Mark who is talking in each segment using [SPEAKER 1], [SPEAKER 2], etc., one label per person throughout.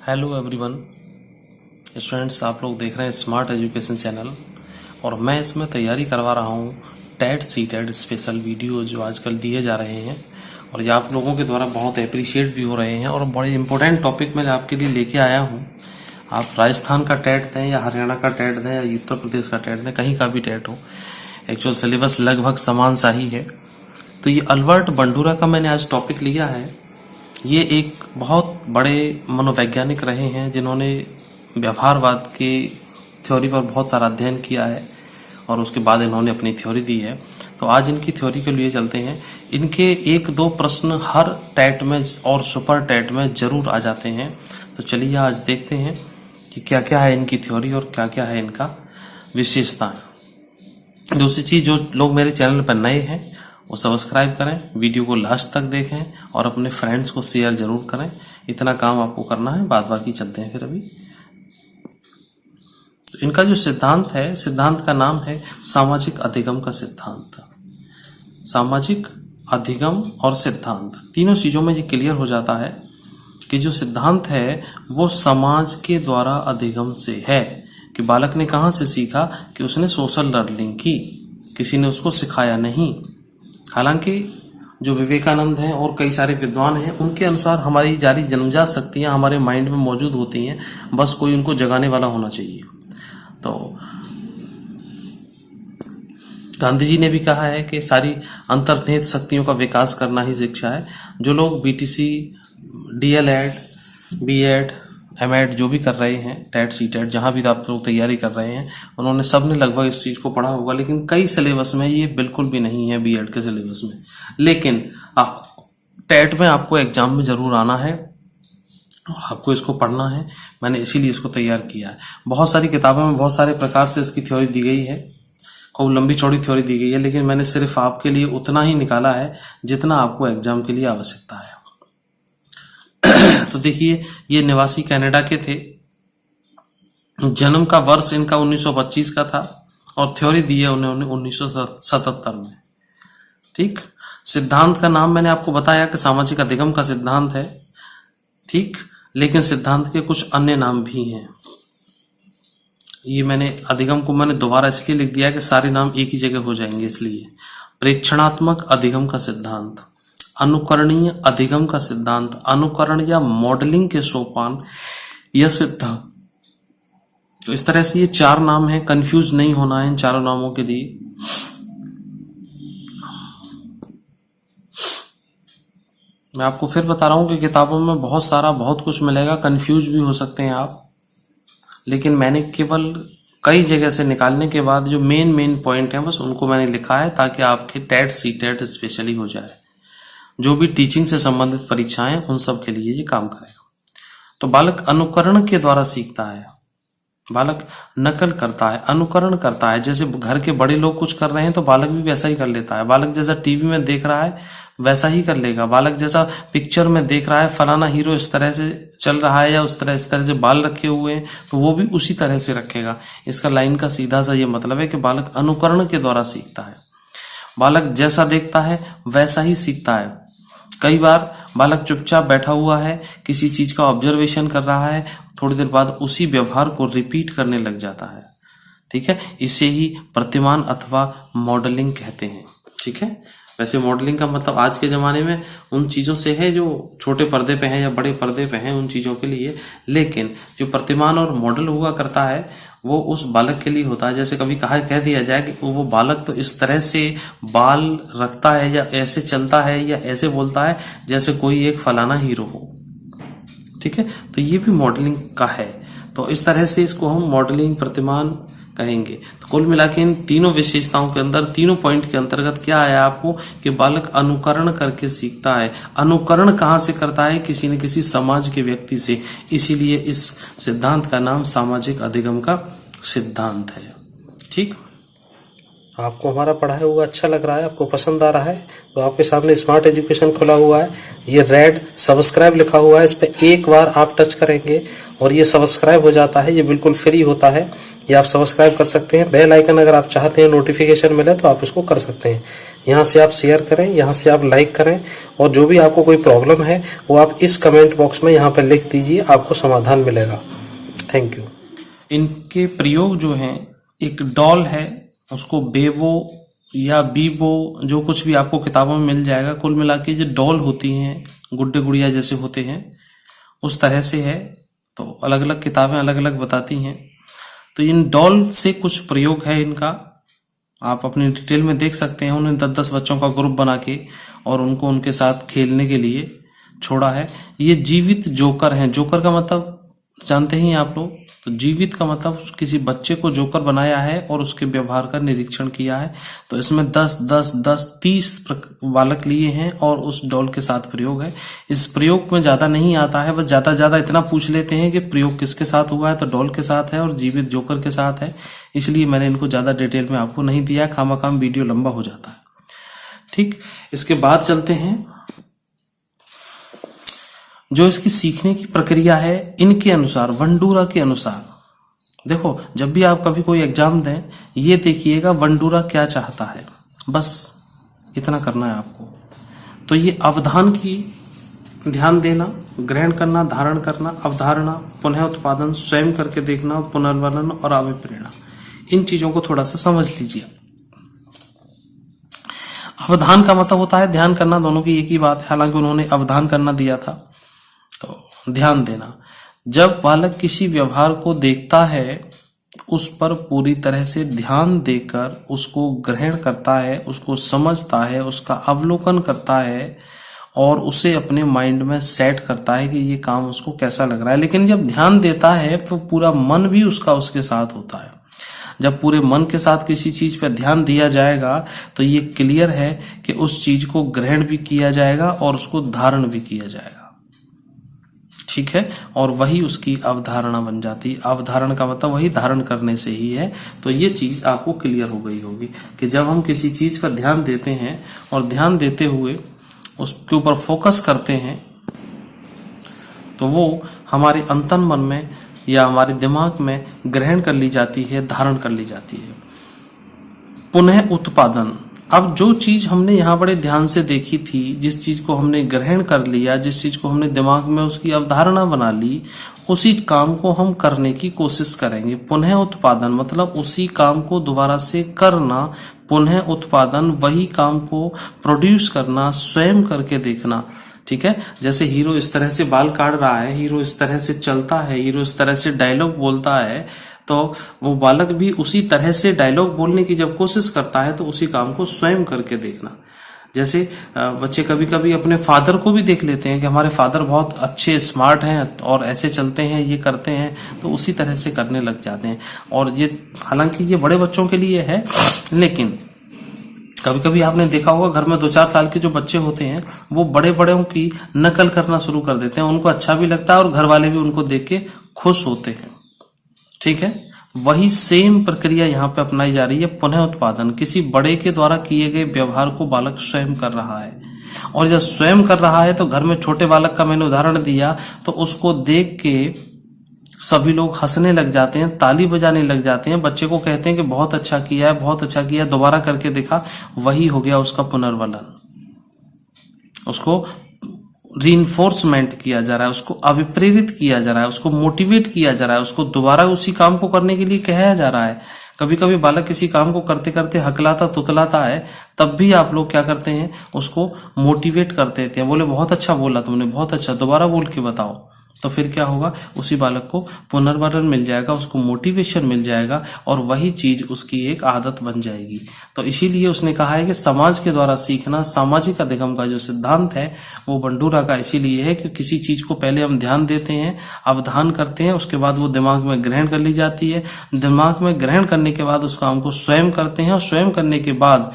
[SPEAKER 1] Hello everyone students, आप लोग देख रहे हैं स्मार्ट एजुकेशन चैनल और मैं इसमें तैयारी करवा रहा हूँ टेट सीटेट स्पेशल वीडियो जो आजकल दिए जा रहे हैं और ये आप लोगों के द्वारा बहुत अप्रिशिएट भी हो रहे हैं और बड़े इंपॉर्टेंट टॉपिक मैं आपके लिए लेके आया हूँ। आप राजस्थान का टेट दें या हरियाणा का टेट दें या उत्तर प्रदेश का टेट दें, कहीं का भी टेट हो, एक्चुअल सिलेबस लगभग समान सा ही है। तो ये अल्बर्ट बंडूरा का मैंने आज टॉपिक लिया है। ये एक बहुत बड़े मनोवैज्ञानिक रहे हैं जिन्होंने व्यवहारवाद की थ्योरी पर बहुत सारा अध्ययन किया है और उसके बाद इन्होंने अपनी थ्योरी दी है। तो आज इनकी थ्योरी के लिए चलते हैं। इनके एक दो प्रश्न हर टेट में और सुपर टेट में जरूर आ जाते हैं। तो चलिए आज देखते हैं कि क्या क्या है इनकी थ्योरी और क्या क्या है इनका विशेषताएं। दूसरी चीज, जो लोग मेरे चैनल पर नए हैं वो सब्सक्राइब करें, वीडियो को लास्ट तक देखें और अपने फ्रेंड्स को शेयर जरूर करें। इतना काम आपको करना है, बाद बाकी चलते हैं फिर अभी। तो इनका जो सिद्धांत है, सिद्धांत का नाम है सामाजिक अधिगम का सिद्धांत। सामाजिक अधिगम और सिद्धांत, तीनों चीजों में ये क्लियर हो जाता है कि जो सिद्धांत है वो समाज के द्वारा अधिगम से है कि बालक ने कहां से सीखा, कि उसने सोशल लर्निंग की, किसी ने उसको सिखाया नहीं। हालांकि जो विवेकानंद हैं और कई सारे विद्वान हैं उनके अनुसार हमारी जारी जन्मजात शक्तियां हमारे माइंड में मौजूद होती हैं, बस कोई उनको जगाने वाला होना चाहिए। तो गांधी जी ने भी कहा है कि सारी अंतर्निहित शक्तियों का विकास करना ही शिक्षा है। जो लोग बीटीसी, डीएलएड, बीएड, एमएड जो भी कर रहे हैं, टेट सीटेट जहां भी आप लोग तैयारी कर रहे हैं, उन्होंने सबने लगभग इस चीज को पढ़ा होगा। लेकिन कई सिलेबस में ये बिल्कुल भी नहीं है, बीएड के सिलेबस में। लेकिन टेट में आपको एग्जाम में जरूर आना है और आपको इसको पढ़ना है। मैंने इसीलिए इसको तैयार किया है। बहुत सारी किताबों में बहुत सारे प्रकार से इसकी थ्योरी दी गई है, खूब लंबी चौड़ी थ्योरी दी गई है, लेकिन मैंने सिर्फ आपके लिए उतना ही निकाला है जितना आपको एग्जाम के लिए आवश्यकता है। तो देखिए, ये निवासी कनाडा के थे। जन्म का वर्ष इनका 1925 का था और थ्योरी दी है उन्होंने 1977 में। ठीक, सिद्धांत का नाम मैंने आपको बताया कि सामाजिक अधिगम का सिद्धांत है। ठीक, लेकिन सिद्धांत के कुछ अन्य नाम भी हैं। ये मैंने अधिगम को मैंने दोबारा इसलिए लिख दिया कि सारे नाम एक ही जगह हो जाएंगे, इसलिए। प्रेक्षणात्मक अधिगम का सिद्धांत, अनुकरणीय अधिगम का सिद्धांत, अनुकरण या मॉडलिंग के सोपान, यह सिद्धांत। तो इस तरह से ये चार नाम हैं, कंफ्यूज नहीं होना है इन चारों नामों के लिए। मैं आपको फिर बता रहा हूं कि किताबों में बहुत कुछ मिलेगा, कंफ्यूज भी हो सकते हैं आप, लेकिन मैंने केवल कई जगह से निकालने के बाद जो मेन पॉइंट है बस उनको मैंने लिखा है ताकि आपके टेट सीटेट स्पेशली हो जाए। जो भी टीचिंग से संबंधित परीक्षाएं उन सब के लिए ये काम करेगा। तो बालक अनुकरण के द्वारा सीखता है, बालक नकल करता है, अनुकरण करता है। जैसे घर के बड़े लोग कुछ कर रहे हैं तो बालक भी वैसा ही कर लेता है। बालक जैसा टीवी में देख रहा है वैसा ही कर लेगा। बालक जैसा पिक्चर में देख रहा है फलाना हीरो इस तरह से चल रहा है या इस तरह से बाल रखे हुए हैं, तो वो भी उसी तरह से रखेगा। इसका लाइन का सीधा सा ये मतलब है कि बालक अनुकरण के द्वारा सीखता है। बालक जैसा देखता है वैसा ही सीखता है। कई बार बालक चुपचाप बैठा हुआ है, किसी चीज का ऑब्जर्वेशन कर रहा है, थोड़ी देर बाद उसी व्यवहार को रिपीट करने लग जाता है। ठीक है, इसे ही प्रतिमान अथवा मॉडलिंग कहते हैं। ठीक है, वैसे मॉडलिंग का मतलब आज के जमाने में उन चीजों से है जो छोटे पर्दे पे हैं या बड़े पर्दे पे हैं, उन चीजों के लिए। लेकिन जो प्रतिमान और मॉडल हुआ करता है वो उस बालक के लिए होता है। जैसे कभी कह दिया जाए कि वो बालक तो इस तरह से बाल रखता है या ऐसे चलता है या ऐसे बोलता है जैसे कोई एक फलाना हीरो हो। ठीक है, तो ये भी मॉडलिंग का है। तो इस तरह से इसको हम मॉडलिंग, प्रतिमान कहेंगे। तो कुल मिला के इन तीनों विशेषताओं के अंदर, तीनों पॉइंट के अंतर्गत क्या आया आपको कि बालक अनुकरण करके सीखता है। अनुकरण कहां से करता है? किसी न किसी समाज के व्यक्ति से। इसीलिए इस सिद्धांत का नाम सामाजिक अधिगम का सिद्धांत है। ठीक, आपको हमारा पढ़ाया हुआ अच्छा लग रहा है, आपको पसंद आ रहा है, तो आपके सामने स्मार्ट एजुकेशन खुला हुआ है। ये रेड सब्सक्राइब लिखा हुआ है, इस पे एक बार आप टच करेंगे और ये सब्सक्राइब हो जाता है। ये बिल्कुल फ्री होता है, ये आप सब्सक्राइब कर सकते हैं। बेल आइकन अगर आप चाहते हैं नोटिफिकेशन मिले तो आप इसको कर सकते हैं।
[SPEAKER 2] यहाँ से आप शेयर करें, यहाँ से आप लाइक करें, और जो भी आपको कोई प्रॉब्लम है वो आप इस कमेंट बॉक्स में यहाँ पर लिख दीजिए, आपको समाधान मिलेगा। Thank you.
[SPEAKER 1] इनके प्रयोग जो हैं, एक डॉल है, उसको बेबो या बीबो, जो कुछ भी आपको किताबों में मिल जाएगा, कुल मिला के जो डॉल होती हैं, गुड्डे गुड़िया जैसे होते हैं, उस तरह से है। तो अलग अलग किताबें अलग अलग बताती हैं। तो इन डॉल से कुछ प्रयोग है इनका, आप अपनी डिटेल में देख सकते हैं। उन्होंने 10-10 बच्चों का ग्रुप बना के और उनको उनके साथ खेलने के लिए छोड़ा है। ये जीवित जोकर हैं। जोकर का मतलब जानते ही हैं आप लोग। तो जीवित का मतलब किसी बच्चे को जोकर बनाया है और उसके व्यवहार का निरीक्षण किया है। तो इसमें 10-10-10-10-30 बालक लिए हैं और उस डॉल के साथ प्रयोग है। इस प्रयोग में ज्यादा नहीं आता है, बस ज्यादा इतना पूछ लेते हैं कि प्रयोग किसके साथ हुआ है, तो डॉल के साथ है और जीवित जोकर के साथ है। इसलिए मैंने इनको ज्यादा डिटेल में आपको नहीं दिया, खामाखाम वीडियो लंबा हो जाता है। ठीक, इसके बाद चलते हैं जो इसकी सीखने की प्रक्रिया है। इनके अनुसार, वंडूरा के अनुसार, देखो जब भी आप कभी कोई एग्जाम दें, ये देखिएगा वंडूरा क्या चाहता है, बस इतना करना है आपको। तो ये अवधान की ध्यान देना, ग्रहण करना, धारण करना, अवधारणा, पुनः उत्पादन, स्वयं करके देखना, पुनर्वर्णन और अभिप्रेरणा, इन चीजों को थोड़ा सा समझ लीजिए। अवधान का मतलब होता है ध्यान करना, दोनों की एक ही बात है, हालांकि उन्होंने अवधान करना दिया था। तो ध्यान देना, जब बालक किसी व्यवहार को देखता है, उस पर पूरी तरह से ध्यान देकर उसको ग्रहण करता है, उसको समझता है, उसका अवलोकन करता है और उसे अपने माइंड में सेट करता है कि ये काम उसको कैसा लग रहा है। लेकिन जब ध्यान देता है तो पूरा मन भी उसका उसके साथ होता है। जब पूरे मन के साथ किसी चीज पर ध्यान दिया जाएगा तो ये क्लियर है कि उस चीज को ग्रहण भी किया जाएगा और उसको धारण भी किया जाएगा। ठीक है, और वही उसकी अवधारणा बन जाती है। अवधारण का मतलब वही धारण करने से ही है। तो ये चीज आपको क्लियर हो गई होगी कि जब हम किसी चीज पर ध्यान देते हैं और ध्यान देते हुए उसके ऊपर फोकस करते हैं, तो वो हमारे अंतन मन में या हमारे दिमाग में ग्रहण कर ली जाती है, धारण कर ली जाती है। पुनः उत्पादन, अब जो चीज हमने यहाँ बड़े ध्यान से देखी थी, जिस चीज को हमने ग्रहण कर लिया, जिस चीज को हमने दिमाग में उसकी अवधारणा बना ली, उसी काम को हम करने की कोशिश करेंगे। पुनः उत्पादन मतलब उसी काम को दोबारा से करना। पुनः उत्पादन, वही काम को प्रोड्यूस करना, स्वयं करके देखना। ठीक है, जैसे हीरो इस तरह से बाल काट रहा है, हीरो इस तरह से चलता है, हीरो इस तरह से डायलॉग बोलता है, तो वो बालक भी उसी तरह से डायलॉग बोलने की जब कोशिश करता है तो उसी काम को स्वयं करके देखना। जैसे बच्चे कभी कभी अपने फादर को भी देख लेते हैं कि हमारे फादर बहुत अच्छे स्मार्ट हैं और ऐसे चलते हैं, ये करते हैं, तो उसी तरह से करने लग जाते हैं। और ये हालांकि ये बड़े बच्चों के लिए है, लेकिन कभी कभी आपने देखा होगा घर में 2-4 साल के जो बच्चे होते हैं वो बड़े बड़ों की नकल करना शुरू कर देते हैं। उनको अच्छा भी लगता है और घर वाले भी उनको देख के खुश होते हैं। ठीक है, वही सेम प्रक्रिया यहाँ पे अपनाई जा रही है। पुनः उत्पादन, किसी बड़े के द्वारा किए गए व्यवहार को बालक स्वयं कर रहा है, और जब स्वयं कर रहा है तो घर में छोटे बालक का मैंने उदाहरण दिया, तो उसको देख के सभी लोग हंसने लग जाते हैं, ताली बजाने लग जाते हैं, बच्चे को कहते हैं कि बहुत अच्छा किया है, बहुत अच्छा किया है, दोबारा करके देखा, वही हो गया उसका पुनर्वलन। उसको रीइंफोर्समेंट किया जा रहा है, उसको अभिप्रेरित किया जा रहा है, उसको मोटिवेट किया जा रहा है, उसको दोबारा उसी काम को करने के लिए कहा जा रहा है। कभी कभी बालक किसी काम को करते करते हकलाता तुतलाता है, तब भी आप लोग क्या करते हैं, उसको मोटिवेट कर देते हैं, बोले बहुत अच्छा बोला तुमने, बहुत अच्छा, दोबारा बोल के बताओ। तो फिर क्या होगा, उसी बालक को पुनर्वलन मिल जाएगा, उसको मोटिवेशन मिल जाएगा और वही चीज उसकी एक आदत बन जाएगी। तो इसीलिए उसने कहा है कि समाज के द्वारा सीखना, सामाजिक अधिगम का जो सिद्धांत है वो बंडूरा का इसीलिए है कि किसी चीज को पहले हम ध्यान देते हैं, अवधान करते हैं, उसके बाद वो दिमाग में ग्रहण कर ली जाती है। दिमाग में ग्रहण करने के बाद उस काम को स्वयं करते हैं और स्वयं करने के बाद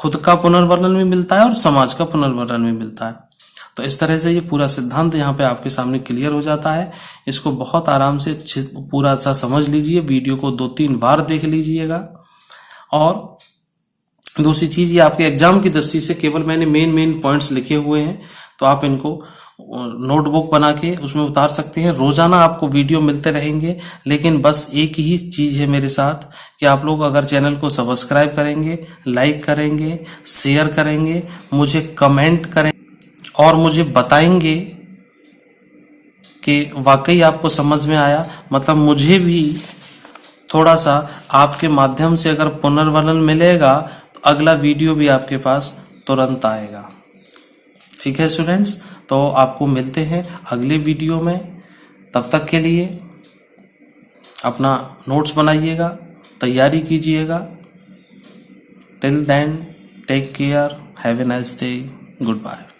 [SPEAKER 1] खुद का पुनर्वलन भी मिलता है और समाज का पुनर्वलन भी मिलता है। तो इस तरह से ये पूरा सिद्धांत यहाँ पे आपके सामने क्लियर हो जाता है। इसको बहुत आराम से पूरा सा समझ लीजिए, वीडियो को 2-3 बार देख लीजिएगा। और दूसरी चीज, ये आपके एग्जाम की दृष्टि से केवल मैंने मेन पॉइंट्स लिखे हुए हैं, तो आप इनको नोटबुक बना के उसमें उतार सकते हैं। रोजाना आपको वीडियो मिलते रहेंगे, लेकिन बस एक ही चीज है मेरे साथ कि आप लोग अगर चैनल को सब्सक्राइब करेंगे, लाइक करेंगे, शेयर करेंगे, मुझे कमेंट करें और मुझे बताएंगे कि वाकई आपको समझ में आया। मतलब मुझे भी थोड़ा सा आपके माध्यम से अगर पुनर्बलन मिलेगा तो अगला वीडियो भी आपके पास तुरंत आएगा। ठीक है स्टूडेंट्स, तो आपको मिलते हैं अगले वीडियो में। तब तक के लिए अपना नोट्स बनाइएगा, तैयारी कीजिएगा। Till then take care, have a nice day, good bye.